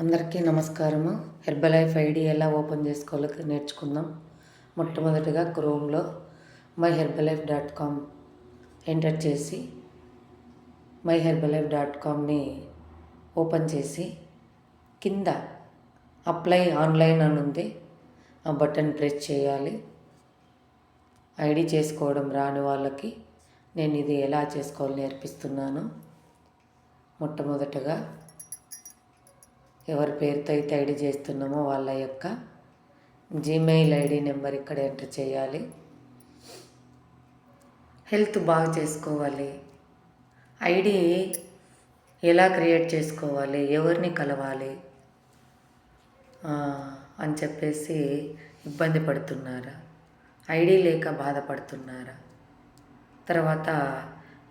అందరికీ నమస్కారము. Herbalife ID ఎలా ఓపెన్ చేసుకోవాలో నేర్చుకుందాం. మొట్టమొదటిగా క్రోమ్లో myherbalife.com ఎంటర్ చేసి myherbalife.comని ఓపెన్ చేసి కింద అప్లై ఆన్లైన్ అని ఉంది, ఆ బటన్ ప్రెస్ చేయాలి. ఐడి చేసుకోవడం రాని వాళ్ళకి నేను ఇది ఎలా చేసుకోవాలో నేర్పిస్తున్నాను. మొట్టమొదటగా ఎవరి పేరుతో అయితే ఐడి చేస్తున్నామో వాళ్ళ యొక్క జీమెయిల్ ఐడి నెంబర్ ఇక్కడ ఎంటర్ చేయాలి. హెల్త్ బాగా చేసుకోవాలి, ఐడి ఎలా క్రియేట్ చేసుకోవాలి, ఎవరిని కలవాలి అని చెప్పేసి ఇబ్బంది పడుతున్నారా, ఐడి లేక బాధపడుతున్నారా, తర్వాత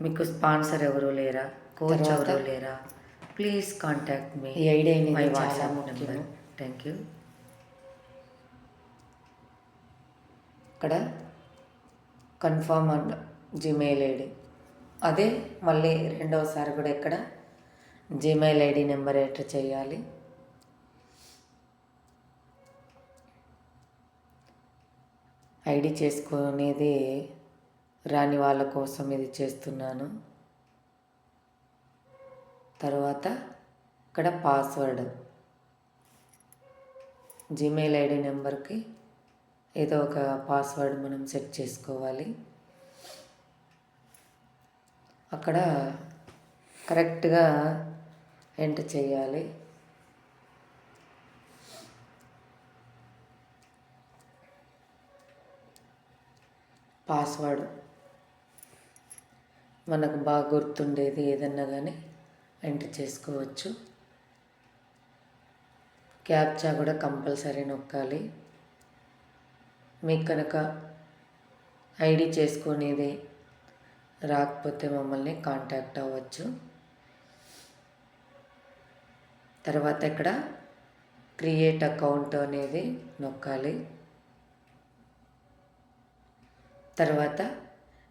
మీకు స్పాన్సర్ ఎవరు లేరా, కోచ్ ఎవరు లేరా, ప్లీజ్ కాంటాక్ట్ మీ. ఈ ID my WhatsApp number. Thank you. ఇక్కడ కన్ఫర్మ్ అండ్ జీమెయిల్ ఐడి, అదే మళ్ళీ రెండవసారి కూడా ఇక్కడ జీమెయిల్ ఐడి నెంబర్ ఎంటర్ చేయాలి. ఐడి చేసుకునేది రాని వాళ్ళ కోసం ఇది చేస్తున్నాను. తర్వాత ఇక్కడ పాస్వర్డ్, జీమెయిల్ ఐడి నెంబర్కి ఏదో ఒక పాస్వర్డ్ మనం సెట్ చేసుకోవాలి. అక్కడ కరెక్ట్గా ఎంటర్ చేయాలి. పాస్వర్డ్ మనకు బాగా గుర్తుండేది ఏదన్నా కానీ ఎంటర్ చేసుకోవచ్చు. క్యాప్చా కూడా కంపల్సరీ నొక్కాలి. మీకు కనుక ఐడి చేసుకునేది రాకపోతే మమ్మల్ని కాంటాక్ట్ అవ్వచ్చు. తర్వాత ఇక్కడ క్రియేట్ అకౌంట్ అనేది నొక్కాలి. తర్వాత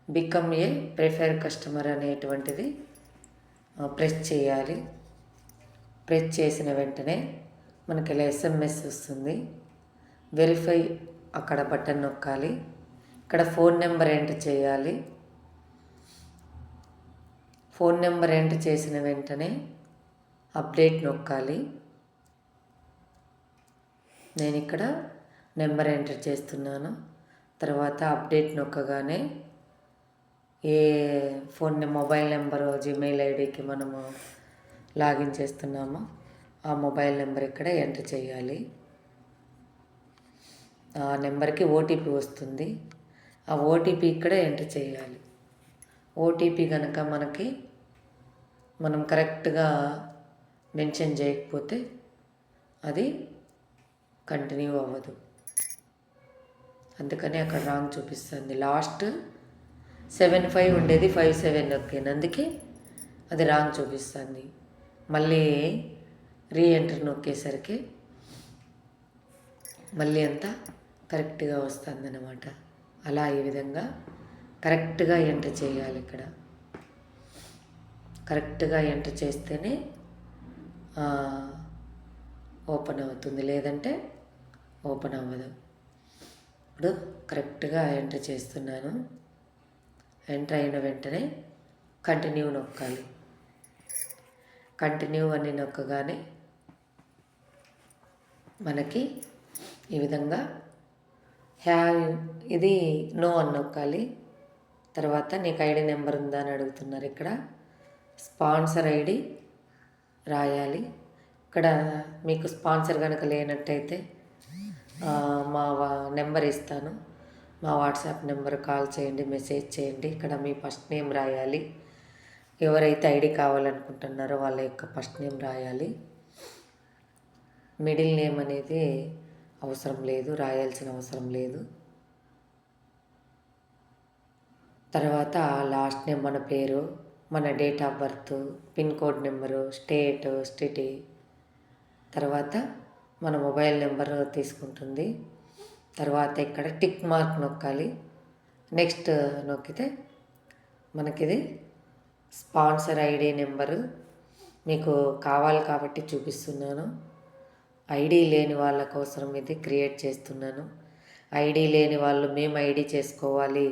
బికమ్ ఏ ప్రిఫర్ కస్టమర్ అనేటువంటిది ప్రెస్ చేయాలి. ప్రెస్ చేసిన వెంటనే మనకి ఇలా SMS వస్తుంది. వెరిఫై అక్కడ బటన్ నొక్కాలి. ఇక్కడ ఫోన్ నెంబర్ ఎంటర్ చేయాలి. ఫోన్ నెంబర్ ఎంటర్ చేసిన వెంటనే అప్డేట్ నొక్కాలి. నేను ఇక్కడ నెంబర్ ఎంటర్ చేస్తున్నాను. తర్వాత అప్డేట్ నొక్కగానే ఏ మొబైల్ నెంబరు జీమెయిల్ ఐడికి మనము లాగిన్ చేస్తున్నామో ఆ మొబైల్ నెంబర్ ఇక్కడ ఎంటర్ చేయాలి. ఆ నెంబర్కి ఓటీపీ వస్తుంది. ఆ ఓటీపీ ఇక్కడ ఎంటర్ చేయాలి. ఓటీపీ కనుక మనం కరెక్ట్గా మెన్షన్ చేయకపోతే అది కంటిన్యూ అవ్వదు. అందుకని అక్కడ రాంగ్ చూపిస్తుంది. లాస్ట్ 75 ఉండేది 57 నొక్కాను, అందుకే అది రాంగ్ చూపిస్తుంది. మళ్ళీ రీఎంటర్ నొక్కేసరికి మళ్ళీ అంతా కరెక్ట్గా వస్తుంది అన్నమాట. అలా ఈ విధంగా కరెక్ట్గా ఎంటర్ చేయాలి. ఇక్కడ కరెక్ట్గా ఎంటర్ చేస్తేనే ఓపెన్ అవుతుంది, లేదంటే ఓపెన్ అవ్వదు. ఇప్పుడు కరెక్ట్గా ఎంటర్ చేస్తున్నాను. ఎంటర్ అయిన వెంటనే కంటిన్యూ నొక్కాలి. కంటిన్యూ అని నొక్కగానే మనకి ఈ విధంగా ఇది నో అని నొక్కాలి. తర్వాత నీకు ఐడి నెంబర్ ఉందా అని అడుగుతున్నారు. ఇక్కడ స్పాన్సర్ ఐడి రాయాలి. ఇక్కడ మీకు స్పాన్సర్ కనుక లేనట్టయితే మా నెంబర్ ఇస్తాను, మా వాట్సాప్ నెంబర్ కాల్ చేయండి, మెసేజ్ చేయండి. ఇక్కడ మీ ఫస్ట్ నేమ్ రాయాలి. ఎవరైతే ఐడి కావాలనుకుంటున్నారో వాళ్ళ యొక్క ఫస్ట్ నేమ్ రాయాలి. మిడిల్ నేమ్ అనేది అవసరం లేదు, రాయాల్సిన అవసరం లేదు. తర్వాత లాస్ట్ నేమ్, మన పేరు, మన date of birth, pin code number, state, city, తర్వాత మన మొబైల్ నెంబర్ తీసుకుంటుంది. తర్వాత ఇక్కడ టిక్ మార్క్ నొక్కాలి. నెక్స్ట్ నొక్కితే మనకిది స్పాన్సర్ ఐడి నెంబరు మీకు కావాలి కాబట్టి చూపిస్తున్నాను. ఐడి లేని వాళ్ళ కోసం ఇది క్రియేట్ చేస్తున్నాను. ఐడి లేని వాళ్ళు మేము ఐడి చేసుకోవాలి